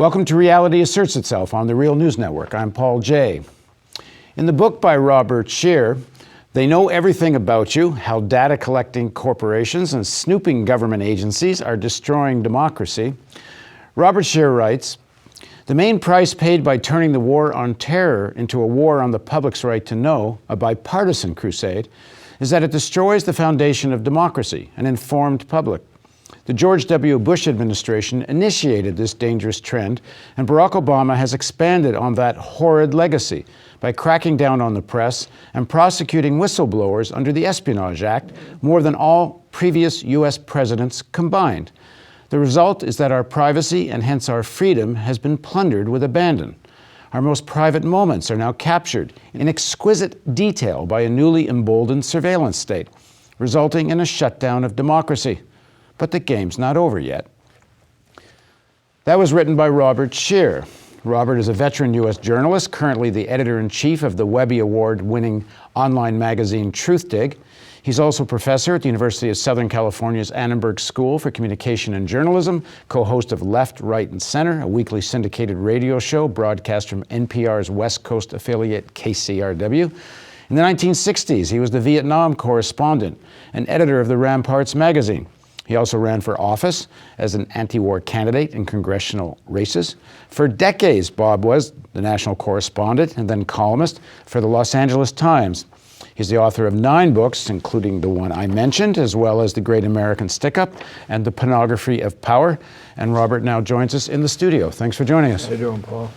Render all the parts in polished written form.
Welcome to Reality Asserts Itself on the Real News Network. I'm Paul Jay. In the book by Robert Scheer, They Know Everything About You, How Data Collecting Corporations and Snooping Government Agencies Are Destroying Democracy, Robert Scheer writes, the main price paid by turning the war on terror into a war on the public's right to know, a bipartisan crusade, is that it destroys the foundation of democracy, an informed public. The George W. Bush administration initiated this dangerous trend, and Barack Obama has expanded on that horrid legacy by cracking down on the press and prosecuting whistleblowers under the Espionage Act more than all previous U.S. presidents combined. The result is that our privacy and hence our freedom has been plundered with abandon. Our most private moments are now captured in exquisite detail by a newly emboldened surveillance state, resulting in a shutdown of democracy. But the game's not over yet. That was written by Robert Scheer. Robert is a veteran U.S. journalist, currently the editor-in-chief of the Webby Award-winning online magazine Truthdig. He's also professor at the University of Southern California's Annenberg School for Communication and Journalism, co-host of Left, Right, and Center, a weekly syndicated radio show broadcast from NPR's West Coast affiliate KCRW. In the 1960s, he was the Vietnam correspondent and editor of the Ramparts magazine. He also ran for office as an anti-war candidate in congressional races. For decades, Bob was the national correspondent and then columnist for the Los Angeles Times. He's the author of 9 books, including the one I mentioned, as well as The Great American Stick-Up and The Pornography of Power. And Robert now joins us in the studio. Thanks for joining us. How you doing, Paul?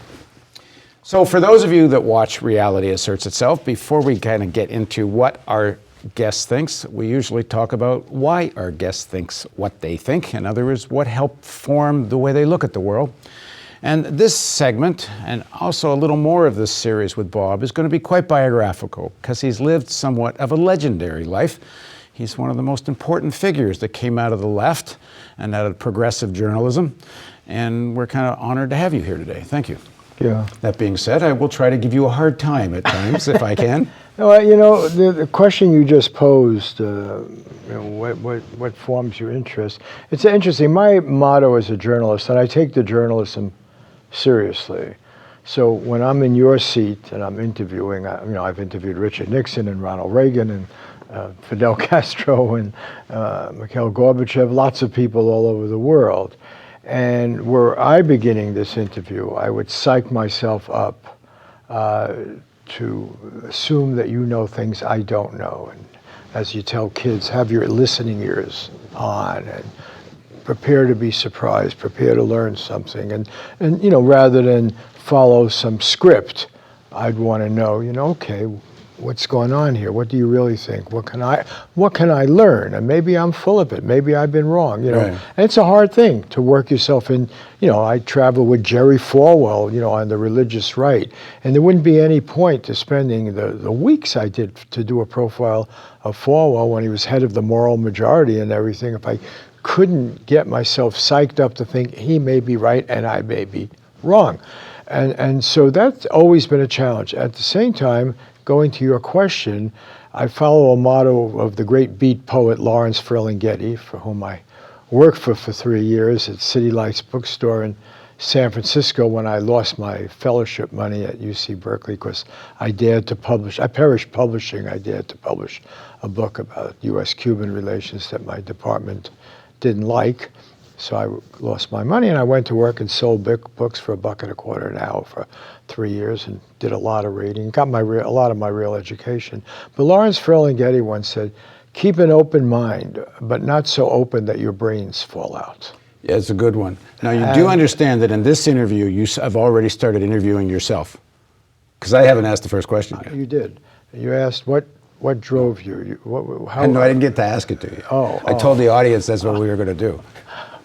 So for those of you that watch Reality Asserts Itself, before we kind of get into what our guest thinks, we usually talk about why our guest thinks what they think. In other words, what helped form the way they look at the world. And this segment, and also a little more of this series with Bob, is going to be quite biographical because he's lived somewhat of a legendary life. He's one of the most important figures that came out of the left and out of progressive journalism. And we're kind of honored to have you here today. Thank you. Yeah. That being said, I will try to give you a hard time at times if I can. No, you know, the question you just posed, what forms your interest? It's interesting. My motto as a journalist, and I take the journalism seriously. So when I'm in your seat and I'm interviewing, I've interviewed Richard Nixon and Ronald Reagan and Fidel Castro and Mikhail Gorbachev, lots of people all over the world. And were I beginning this interview, I would psych myself up to assume that you know things I don't know. And as you tell kids, have your listening ears on and prepare to be surprised, prepare to learn something. And rather than follow some script, I'd want to know, okay, what's going on here? What do you really think? What can I learn? And maybe I'm full of it. Maybe I've been wrong, Right. And it's a hard thing to work yourself in. I traveled with Jerry Falwell, on the religious right. And there wouldn't be any point to spending the weeks I did to do a profile of Falwell when he was head of the moral majority and everything if I couldn't get myself psyched up to think he may be right and I may be wrong. And so that's always been a challenge. At the same time, going to your question, I follow a motto of the great beat poet Lawrence Ferlinghetti, for whom I worked for 3 years at City Lights Bookstore in San Francisco when I lost my fellowship money at UC Berkeley because I perished publishing, I dared to publish a book about U.S.-Cuban relations that my department didn't like. So I lost my money and I went to work and sold books for $1.25 an hour for 3 years and did a lot of reading, got a lot of my real education. But Lawrence Ferlinghetti once said, keep an open mind, but not so open that your brains fall out. Yeah, it's a good one. Now, you do understand that in this interview, you have already started interviewing yourself. Because I haven't asked the first question yet. You did. You asked what drove you? How? No, I didn't get to ask it to you. I told the audience that's what we were going to do.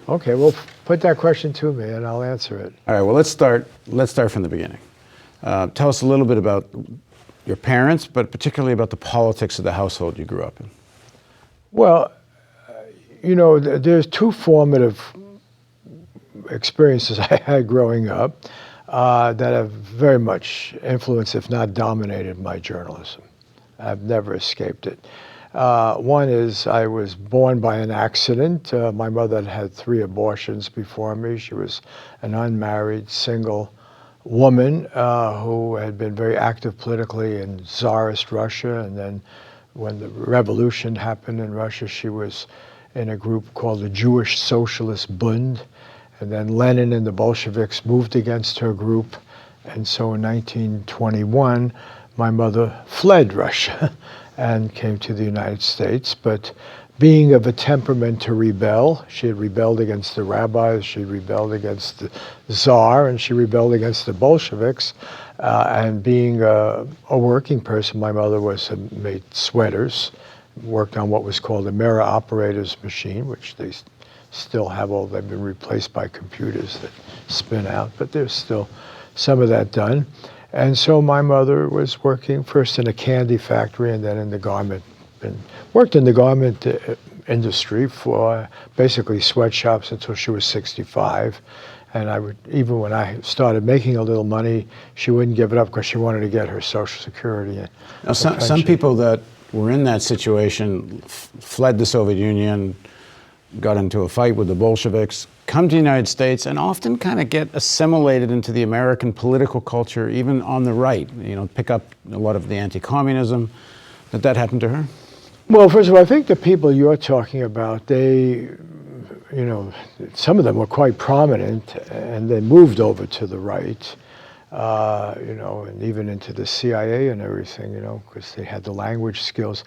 Okay, well, put that question to me and I'll answer it. All right, well, let's start from the beginning. Tell us a little bit about your parents, but particularly about the politics of the household you grew up in. Well, there's 2 formative experiences I had growing up that have very much influenced, if not dominated, my journalism. I've never escaped it. One is I was born by an accident. My mother had had 3 abortions before me. She was an unmarried, single woman who had been very active politically in Tsarist Russia. And then when the revolution happened in Russia, she was in a group called the Jewish Socialist Bund. And then Lenin and the Bolsheviks moved against her group. And so in 1921, my mother fled Russia and came to the United States. But being of a temperament to rebel, she had rebelled against the rabbis, she rebelled against the Tsar, and she rebelled against the Bolsheviks. And being a working person, my mother made sweaters, worked on what was called a mirror operator's machine, which they still have. They've been replaced by computers that spin out, but there's still some of that done. And so my mother was working first in a candy factory and then in the garment, and worked in the garment industry for basically sweatshops until she was 65. And even when I started making a little money, she wouldn't give it up because she wanted to get her Social Security. Now, some people that were in that situation fled the Soviet Union, got into a fight with the Bolsheviks, come to the United States, and often kind of get assimilated into the American political culture, even on the right, pick up a lot of the anti-communism. Did that happen to her? Well, first of all, I think the people you're talking about, some of them were quite prominent, and they moved over to the right, and even into the CIA and everything, because they had the language skills.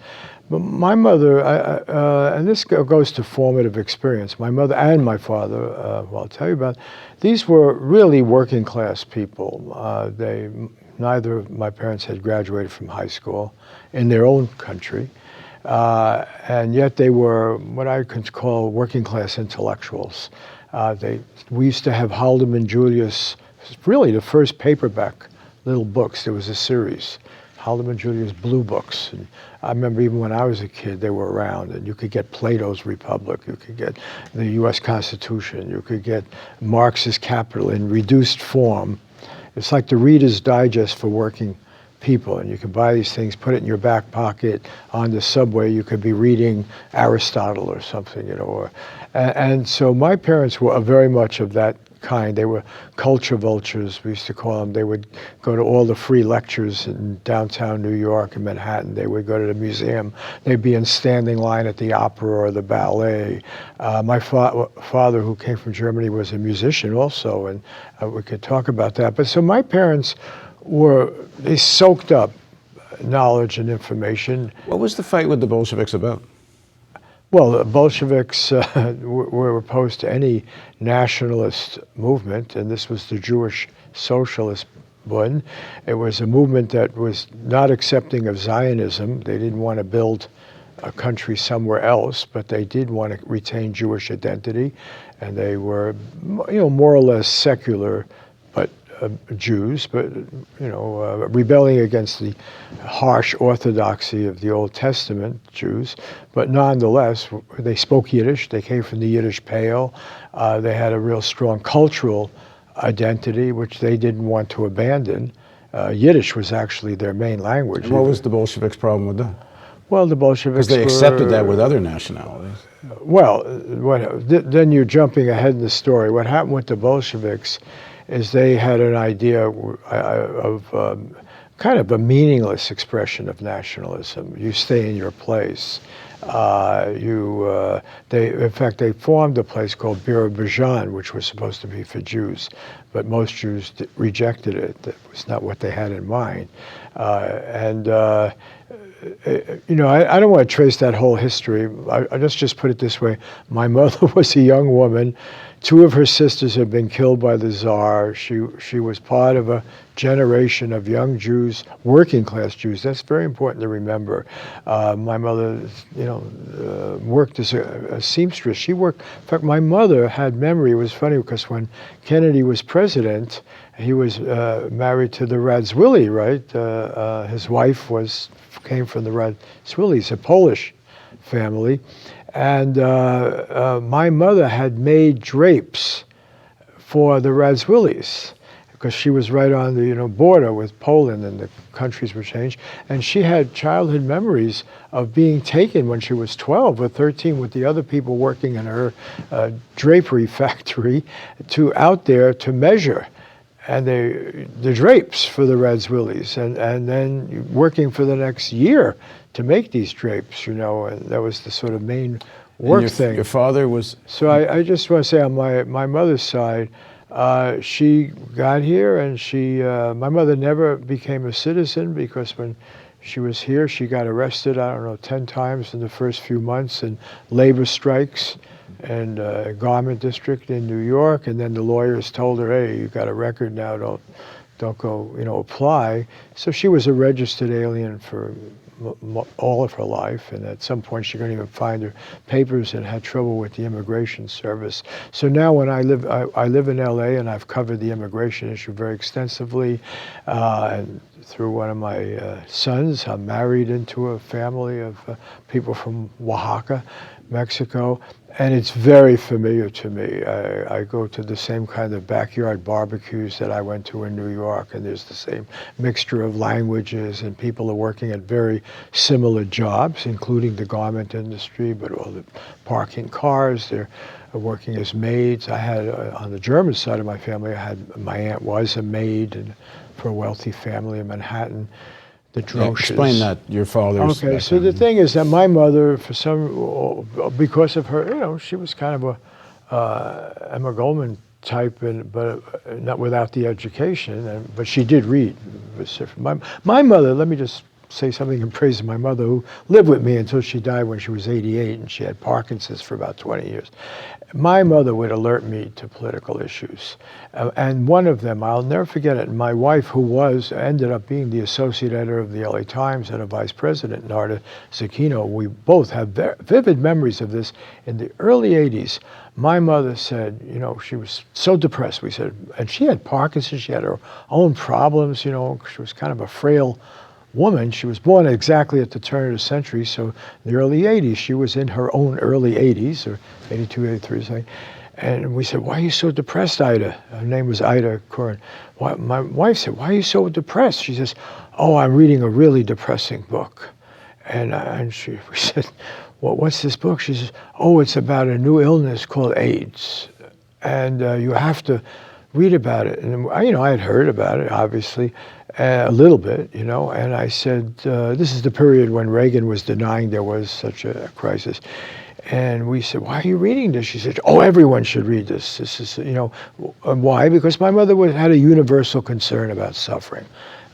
But my mother, and this goes to formative experience, my mother and my father, I'll tell you about, these were really working class people. Neither of my parents had graduated from high school in their own country. And yet they were what I could call working class intellectuals. We used to have Haldeman Julius, really the first paperback little books. There was a series, Haldeman Julius Blue Books. And I remember even when I was a kid, they were around, and you could get Plato's Republic, you could get the U.S. Constitution, you could get Marx's Capital in reduced form. It's like the Reader's Digest for working people, and you could buy these things, put it in your back pocket. On the subway, you could be reading Aristotle or something, and so my parents were very much of that kind. They were culture vultures, we used to call them. They would go to all the free lectures in downtown New York and Manhattan. They would go to the museum. They'd be in standing line at the opera or the ballet. My father, who came from Germany, was a musician also, and we could talk about that. But so my parents they soaked up knowledge and information. What was the fight with the Bolsheviks about? Well, the Bolsheviks were opposed to any nationalist movement, and this was the Jewish Socialist Bund. It was a movement that was not accepting of Zionism. They didn't want to build a country somewhere else, but they did want to retain Jewish identity, and they were, more or less secular, but Jews, but rebelling against the harsh orthodoxy of the Old Testament Jews. But nonetheless, they spoke Yiddish. They came from the Yiddish Pale. They had a real strong cultural identity, which they didn't want to abandon. Yiddish was actually their main language. And what was the Bolsheviks' problem with that? Well, the Bolsheviks because they accepted that with other nationalities. Well, then you're jumping ahead in the story. What happened with the Bolsheviks is they had an idea of kind of a meaningless expression of nationalism. You stay in your place. In fact, they formed a place called Birobidzhan, which was supposed to be for Jews, but most Jews rejected it. That was not what they had in mind. I don't want to trace that whole history. Let's just put it this way. My mother was a young woman. 2 of her sisters had been killed by the Tsar. She was part of a generation of young Jews, working class Jews. That's very important to remember. My mother, worked as a seamstress. She worked, in fact, my mother had memory. It was funny because when Kennedy was president, he was married to the Radziwiłł, right? His wife came from the Radziwiłłs, a Polish family. And my mother had made drapes for the Radziwiłłs because she was right on the border with Poland, and the countries were changed. And she had childhood memories of being taken when she was 12 or 13 with the other people working in her drapery factory to out there to measure and the drapes for the Reds Willies, and then working for the next year to make these drapes, and that was the sort of main work thing. Your father was... So I just want to say on my mother's side, she got here, and my mother never became a citizen, because when she was here, she got arrested, 10 times in the first few months in labor strikes and garment district in New York, and then the lawyers told her, hey, you got a record now, don't go, apply. So she was a registered alien for all of her life, and at some point she couldn't even find her papers and had trouble with the immigration service. So now when I live in LA, and I've covered the immigration issue very extensively, and through one of my sons, I'm married into a family of people from Oaxaca, Mexico, and it's very familiar to me. I go to the same kind of backyard barbecues that I went to in New York, and there's the same mixture of languages, and people are working at very similar jobs, including the garment industry, but all the parking cars, they're working as maids. I had, on the German side of my family, my aunt was a maid for a wealthy family in Manhattan. The Drosches. Explain that, your father's Okay, so the thing is that my mother, because of her, she was kind of a Emma Goldman type, but not without the education, but she did read. My mother, let me just say something in praise of my mother, who lived with me until she died when she was 88, and she had Parkinson's for about 20 years. My mother would alert me to political issues. And one of them, I'll never forget it, my wife, who ended up being the associate editor of the LA Times and a vice president, Narda Zucchino, we both have vivid memories of this. In the early 80s, my mother said, she was so depressed, we said, and she had Parkinson's, she had her own problems, she was kind of a frail woman. She was born exactly at the turn of the century, so in the early 80s, she was in her own early 80s, or 82, 83, something. And we said, why are you so depressed, Ida? Her name was Ida Curran. My wife said, why are you so depressed? She says, oh, I'm reading a really depressing book. And we said, well, what's this book? She says, oh, it's about a new illness called AIDS. And you have to read about it. And I had heard about it, obviously, a little bit, and I said, this is the period when Reagan was denying there was such a crisis. And we said, why are you reading this? She said, oh, everyone should read this. This is, why? Because my mother had a universal concern about suffering.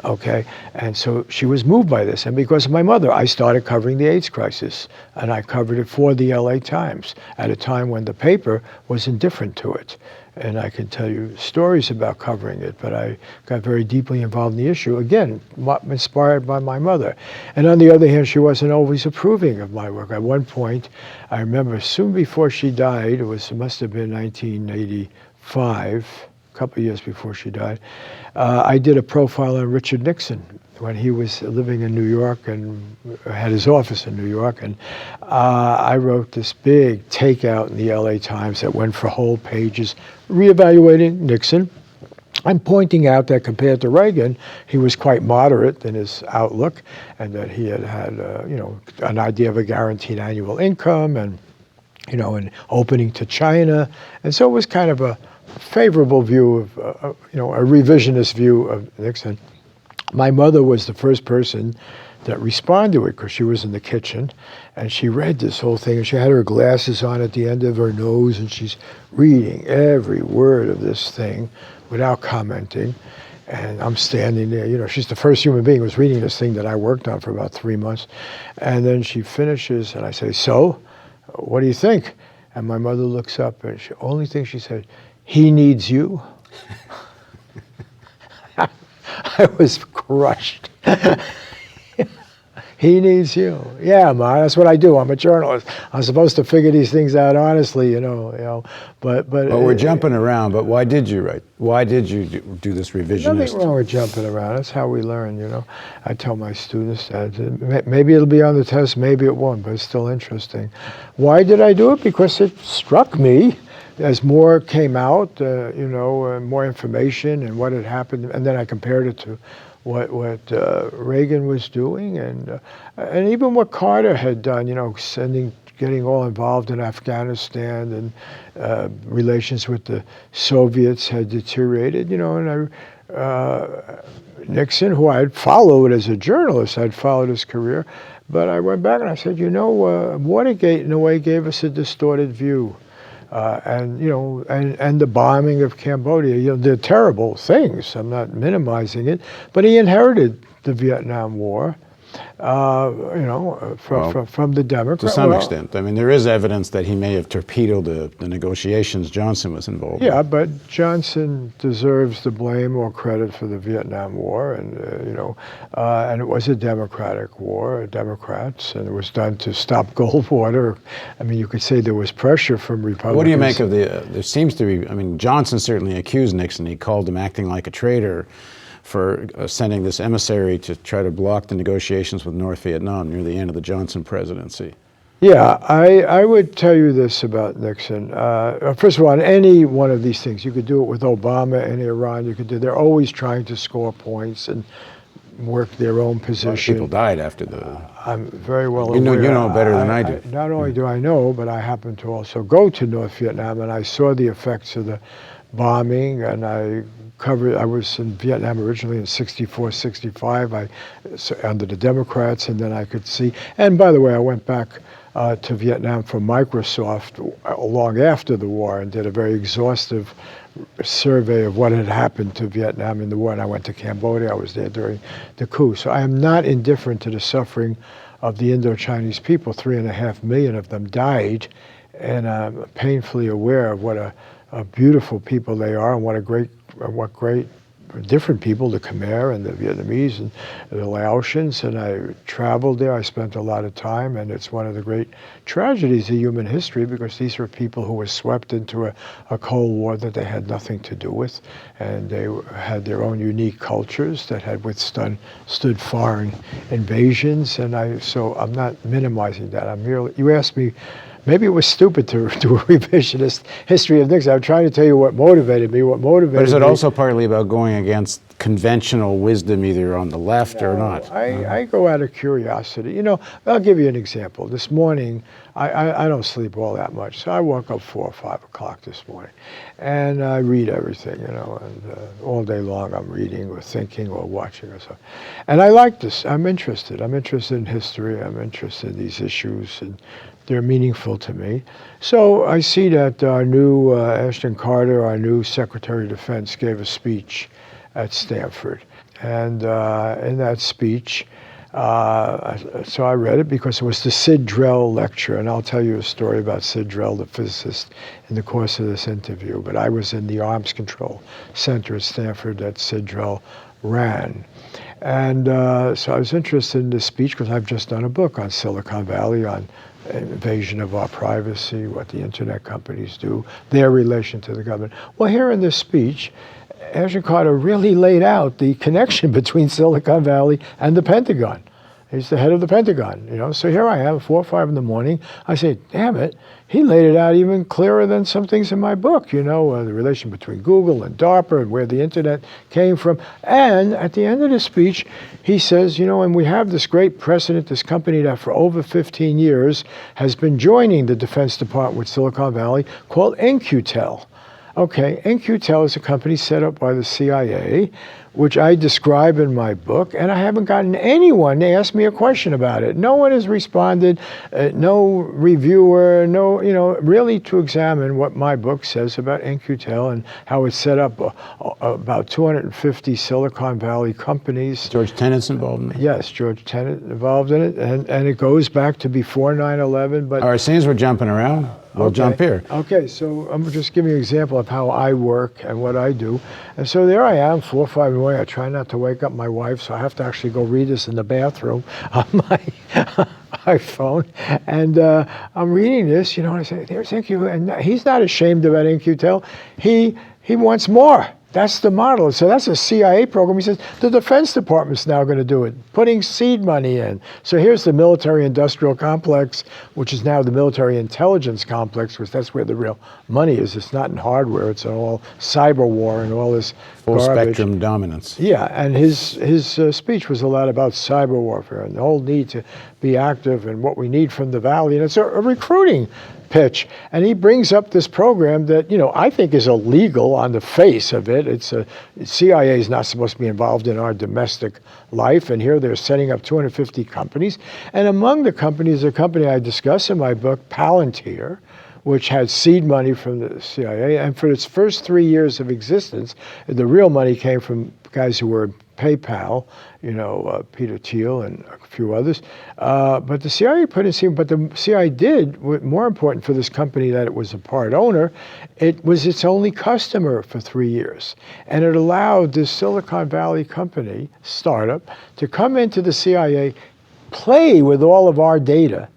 Okay, and so she was moved by this. And because of my mother, I started covering the AIDS crisis, and I covered it for the LA Times at a time when the paper was indifferent to it. And I can tell you stories about covering it, but I got very deeply involved in the issue, again, inspired by my mother. And on the other hand, she wasn't always approving of my work. At one point, I remember soon before she died, it must have been 1985, a couple of years before she died, I did a profile on Richard Nixon when he was living in New York and had his office in New York. And I wrote this big takeout in the LA Times that went for whole pages, reevaluating Nixon. I'm pointing out that compared to Reagan, he was quite moderate in his outlook, and that he had an idea of a guaranteed annual income, and an opening to China. And so it was kind of a favorable view of, a revisionist view of Nixon. My mother was the first person that responded to it, because she was in the kitchen, and she read this whole thing, and she had her glasses on at the end of her nose, and she's reading every word of this thing without commenting. And I'm standing there, she's the first human being who was reading this thing that I worked on for about 3 months. And then she finishes, and I say, so, what do you think? And my mother looks up, and the only thing she said, he needs you. I was crushed. He needs you. Yeah, Ma, that's what I do. I'm a journalist. I'm supposed to figure these things out honestly, But we're jumping around. But why did you write? Why did you do this revisionist? Nothing wrong with jumping around. That's how we learn. I tell my students that maybe it'll be on the test, maybe it won't, but it's still interesting. Why did I do it? Because it struck me as more came out, more information and what had happened, and then I compared it to what Reagan was doing, and even what Carter had done, getting all involved in Afghanistan, and relations with the Soviets had deteriorated, and Nixon, who I had followed as a journalist, I'd followed his career, but I went back and I said, Watergate in a way gave us a distorted view. And the bombing of Cambodia, they're terrible things. I'm not minimizing it, but he inherited the Vietnam War, from the Democrats. To some extent. I mean, there is evidence that he may have torpedoed the negotiations Johnson was involved in. Yeah, but Johnson deserves the blame or credit for the Vietnam War, and and it was a Democratic war, Democrats, and it was done to stop Goldwater. I mean, you could say there was pressure from Republicans. What do you make of there seems to be, I mean, Johnson certainly accused Nixon. He called him acting like a traitor for sending this emissary to try to block the negotiations with North Vietnam near the end of the Johnson presidency. Yeah, I would tell you this about Nixon. First of all, on any one of these things, you could do it with Obama and Iran. They're always trying to score points and work their own position. People died after the... I'm very well you aware. You know better than I do. Not only do I know, but I happen to also go to North Vietnam, and I saw the effects of the bombing, and I was in Vietnam originally in 64, 65, under the Democrats, and then I could see, and by the way, I went back to Vietnam for Microsoft long after the war and did a very exhaustive survey of what had happened to Vietnam in the war, and I went to Cambodia. I was there during the coup. So I am not indifferent to the suffering of the Indo-Chinese people. 3.5 million of them died, and I'm painfully aware of what a beautiful people they are, and what great different people, the Khmer and the Vietnamese and the Laotians, and I traveled there. I spent a lot of time, and it's one of the great tragedies of human history, because these were people who were swept into a Cold War that they had nothing to do with, and they had their own unique cultures that had withstood foreign invasions, and so I'm not minimizing that. You asked me, maybe it was stupid to do a revisionist history of Nixon. I'm trying to tell you what motivated me. But is it also partly about going against conventional wisdom, either on the left or not? I go out of curiosity. I'll give you an example. This morning, I don't sleep all that much, so I woke up 4 or 5 o'clock this morning, and I read everything, and all day long I'm reading or thinking or watching or something. And I like this. I'm interested. I'm interested in history. I'm interested in these issues, and they're meaningful to me. So I see that our new Ashton Carter, our new Secretary of Defense, gave a speech at Stanford. And in that speech, so I read it because it was the Sid Drell lecture, and I'll tell you a story about Sid Drell, the physicist, in the course of this interview. But I was in the Arms Control Center at Stanford that Sid Drell ran. And so I was interested in this speech because I've just done a book on Silicon Valley, on invasion of our privacy, what the internet companies do, their relation to the government. Well, here in this speech, Ashton Carter really laid out the connection between Silicon Valley and the Pentagon. He's the head of the Pentagon, So here I am, 4 or 5 in the morning. I say, damn it, he laid it out even clearer than some things in my book, the relation between Google and DARPA and where the internet came from. And at the end of the speech, he says, and we have this great precedent, this company that for over 15 years has been joining the Defense Department with Silicon Valley, called In-Q-Tel. Okay, In-Q-Tel is a company set up by the CIA, which I describe in my book, and I haven't gotten anyone to ask me a question about it. No one has responded, no reviewer, really to examine what my book says about In-Q-Tel and how it's set up about 250 Silicon Valley companies. George Tenet's involved in it? Yes, George Tenet involved in it, and it goes back to before 9/11. But all right, since we're jumping around, we'll jump here. Okay, so I'm just giving you an example of how I work and what I do. And so there I am, 4 or 5 in the morning. I try not to wake up my wife, so I have to actually go read this in the bathroom on my iPhone. And I'm reading this, and I say, there's In-Q. And he's not ashamed about In-Q-Tel. He wants more. That's the model. So that's a CIA program. He says the Defense Department's now going to do it, putting seed money in. So here's the military-industrial complex, which is now the military intelligence complex, because that's where the real money is. It's not in hardware. It's all cyber war and all this Full garbage. spectrum dominance. Yeah, and his speech was a lot about cyber warfare and the whole need to be active and what we need from the Valley. And it's a recruiting pitch. And he brings up this program that, I think is illegal on the face of it. CIA is not supposed to be involved in our domestic life. And here they're setting up 250 companies. And among the companies, a company I discuss in my book, Palantir, which had seed money from the CIA. And for its first 3 years of existence, the real money came from guys who were in PayPal, Peter Thiel and a few others. But the CIA put in seed, but the CIA did, more important for this company that it was a part owner, it was its only customer for 3 years. And it allowed this Silicon Valley company, startup, to come into the CIA, play with all of our data,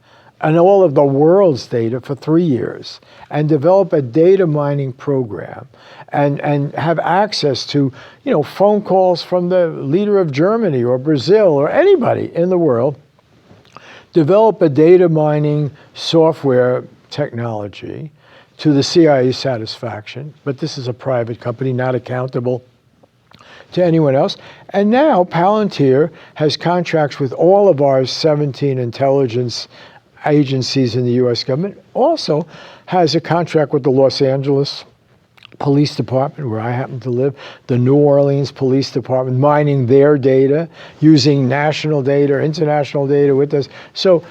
and all of the world's data for 3 years, and develop a data mining program, and have access to, phone calls from the leader of Germany or Brazil or anybody in the world, develop a data mining software technology to the CIA's satisfaction, but this is a private company, not accountable to anyone else. And now Palantir has contracts with all of our 17 intelligence agencies in the U.S. government, also has a contract with the Los Angeles Police Department, where I happen to live, the New Orleans Police Department, mining their data, using national data, international data with us. So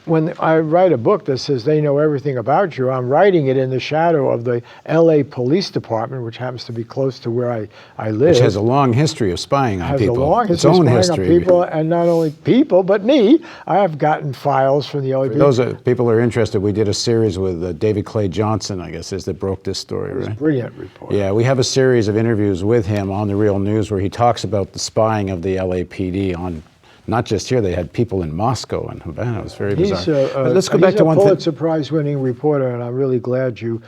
when I write a book that says they know everything about you, I'm writing it in the shadow of the LA Police Department, which happens to be close to where I live. Which has a long history of spying on people. Has a long history of spying on people, and not only people, but me. I have gotten files from the LAPD. For those people who are interested, we did a series with David Clay Johnson, I guess, that broke this story, right? It was a brilliant report. Yeah, we have a series of interviews with him on The Real News where he talks about the spying of the LAPD on, not just here, they had people in Moscow and Havana. It was very bizarre. But let's go back to one thing. He's a Pulitzer Prize-winning reporter, and I'm really glad you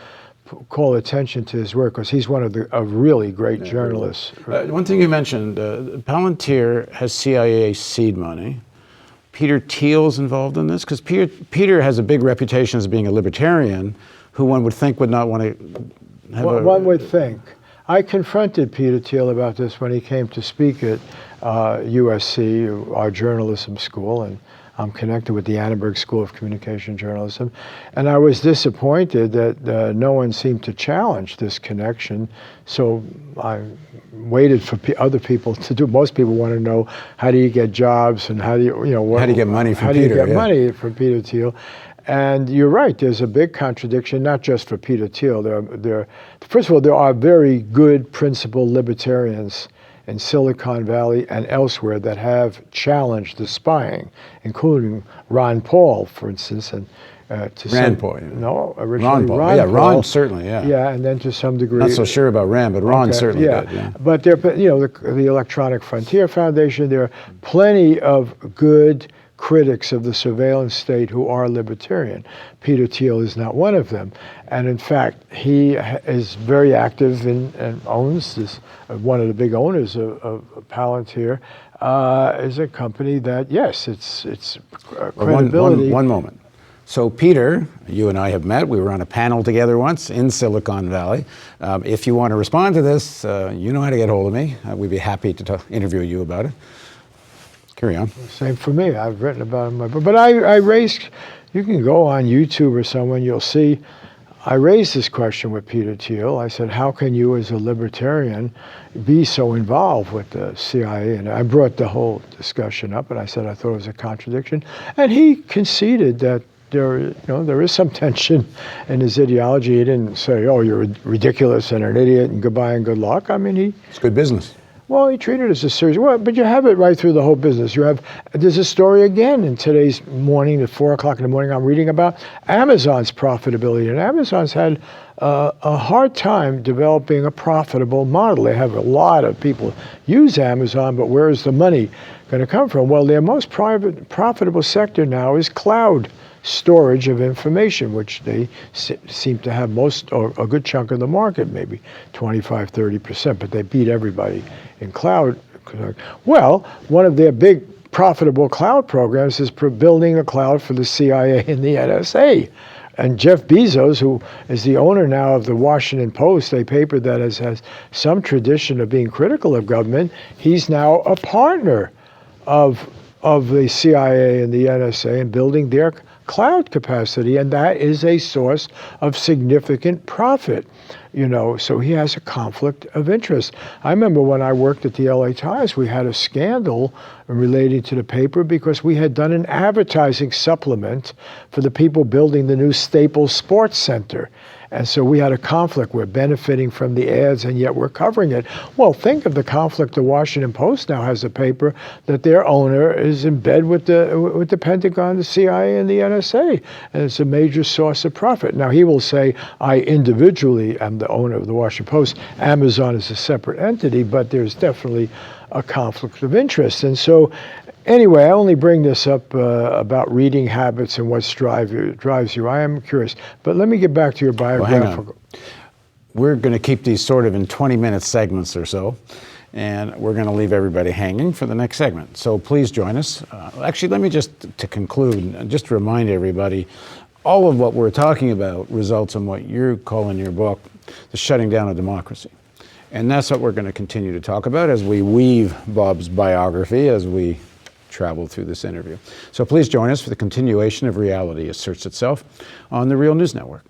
call attention to his work, because he's one of a really great journalists. One thing you mentioned, Palantir has CIA seed money. Peter Thiel's involved in this? Because Peter has a big reputation as being a libertarian who one would think would not want to have One would think. I confronted Peter Thiel about this when he came to speak at USC, our journalism school, and I'm connected with the Annenberg School of Communication Journalism. And I was disappointed that no one seemed to challenge this connection. So I waited for other people to do. Most people want to know, how do you get jobs, and how do you, how do you get money from Peter? How do you get money from Peter Thiel? And you're right, there's a big contradiction, not just for Peter Thiel. First of all, there are very good principled libertarians in Silicon Valley and elsewhere that have challenged the spying, including Ron Paul, for instance, and Rand Paul. No, originally Ron Paul. Ron Paul. Ron certainly, yeah. Yeah, and then to some degree. Not so sure about Rand, but Ron certainly did. Yeah. But there, the Electronic Frontier Foundation, there are plenty of good critics of the surveillance state who are libertarian. Peter Thiel is not one of them. And in fact, he is very active and owns this, one of the big owners of Palantir, is a company that, yes, it's credibility. One moment. So Peter, you and I have met. We were on a panel together once in Silicon Valley. If you want to respond to this, you know how to get hold of me. We'd be happy to interview you about it. Carry on. Same for me. I've written about it in my book. But I raised, you can go on YouTube or somewhere, you'll see, I raised this question with Peter Thiel. I said, how can you as a libertarian be so involved with the CIA? And I brought the whole discussion up, and I said I thought it was a contradiction. And he conceded that there is some tension in his ideology. He didn't say, oh, you're ridiculous and an idiot and goodbye and good luck. I mean, it's good business. Well, he treated it as a serious. Well, but you have it right through the whole business. There's a story again in today's morning at 4 o'clock in the morning. I'm reading about Amazon's profitability, and Amazon's had a hard time developing a profitable model. They have a lot of people use Amazon, but where is the money going to come from? Well, their most profitable sector now is cloud storage of information, which they seem to have most, or a good chunk of the market, maybe 25, 30%, but they beat everybody in cloud. Well, one of their big profitable cloud programs is building a cloud for the CIA and the NSA. And Jeff Bezos, who is the owner now of the Washington Post, a paper that has some tradition of being critical of government, he's now a partner of the CIA and the NSA in building their cloud capacity, and that is a source of significant profit. So he has a conflict of interest. I remember when I worked at the LA Times, we had a scandal relating to the paper because we had done an advertising supplement for the people building the new Staples Sports Center. And so we had a conflict. We're benefiting from the ads, and yet we're covering it. Well, think of the conflict. The Washington Post now has a paper that their owner is in bed with the Pentagon, the CIA, and the NSA, and it's a major source of profit. Now, he will say, I individually am the owner of the Washington Post. Amazon is a separate entity, but there's definitely a conflict of interest. And so anyway, I only bring this up about reading habits and what drives you. I am curious. But let me get back to your biographical. Well, hang on. We're going to keep these sort of in 20-minute segments or so, and we're going to leave everybody hanging for the next segment. So please join us. Actually, let me to conclude, just to remind everybody, all of what we're talking about results in what you call in your book the shutting down of democracy. And that's what we're going to continue to talk about as we weave Bob's biography as we travel through this interview. So please join us for the continuation of Reality Asserts Itself on the Real News Network.